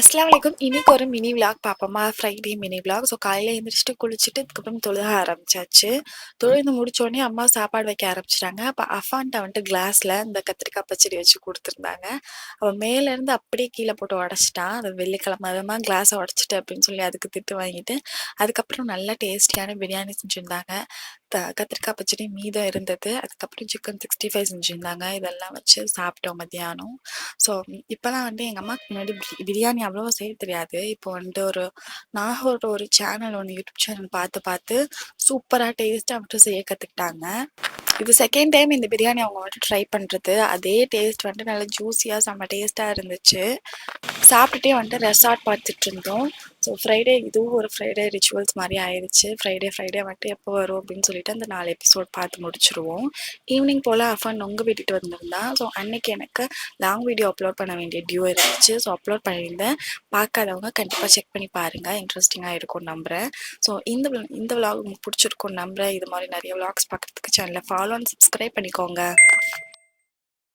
அஸ்ஸலாமு அலைக்கும். இன்னைக்கு ஒரு மினி விளாக் பார்ப்போமா? Friday mini vlog. ஸோ காலையில எந்திரிச்சுட்டு குளிச்சுட்டு அதுக்கப்புறம் தொழுக ஆரம்பிச்சாச்சு. தொழுது முடிச்சோடனே அம்மா சாப்பாடு வைக்க ஆரம்பிச்சுட்டாங்க. அப்போ அஃபான்ட்ட வந்துட்டு கிளாஸ்ல இந்த கத்திரிக்காய் பச்சடி வச்சு கொடுத்துருந்தாங்க. அவன் மேலேருந்து அப்படியே கீழே போட்டு உடச்சிட்டான். அது வெள்ளிக்கிழமை அதுமா கிளாஸை உடச்சிட்டு அப்படின்னு சொல்லி அதுக்கு திட்டு வாங்கிட்டு அதுக்கப்புறம் நல்லா டேஸ்டியான பிரியாணி செஞ்சுருந்தாங்க. கத்திரிக்காய் பச்சடி மீதம் இருந்தது. அதுக்கப்புறம் சிக்கன் 65 செஞ்சுருந்தாங்க. இதெல்லாம் வச்சு சாப்பிட்டோம் மத்தியானம். ஸோ இப்போலாம் வந்துட்டு எங்கள் அம்மாவுக்கு முன்னாடி பிரியாணி அவ்வளோவா செய்ய தெரியாது. இப்போ வந்துட்டு நாகூர் ஒரு சேனல் ஒன்று யூடியூப் சேனல் பார்த்து சூப்பராக டேஸ்ட்டாக வந்துட்டு செய்ய கற்றுக்கிட்டாங்க. இது செகண்ட் டைம் இந்த பிரியாணி அவங்க வந்துட்டு ட்ரை பண்ணுறது. அதே டேஸ்ட் வந்துட்டு நல்லா ஜூஸியாக செம்ம டேஸ்ட்டாக இருந்துச்சு. சாப்பிட்டுட்டே வந்துட்டு ரெசார்ட் பார்த்துட்டு இருந்தோம். ஸோ ஃப்ரைடே இதுவும் ஒரு ஃப்ரைடே ரிச்சுவல்ஸ் மாதிரி ஆயிடுச்சு. ஃப்ரைடே வந்துட்டு எப்போ வரும் அப்படின்னு சொல்லிட்டு அந்த 4 எபிசோட் பார்த்து முடிச்சிருவோம். ஈவினிங் போல் அஃபான் நொங்கு விட்டுட்டு வந்திருந்தான். ஸோ அன்னைக்கு எனக்கு லாங் வீடியோ அப்லோட் பண்ண வேண்டிய டியூ இருந்துச்சு. ஸோ அப்லோட் பண்ணியிருந்தேன். பார்க்காதவங்க கண்டிப்பாக செக் பண்ணி பாருங்கள். இன்ட்ரெஸ்டிங்காக இருக்கும் நம்புகிறேன். ஸோ இந்த விலாக் உங்களுக்கு பிடிச்சிருக்கும் நம்புகிறேன். இது மாதிரி நிறைய விலாக்ஸ் பார்க்குறதுக்கு சேனலை ஃபாலோ அண்ட் சப்ஸ்கிரைப் பண்ணிக்கோங்க.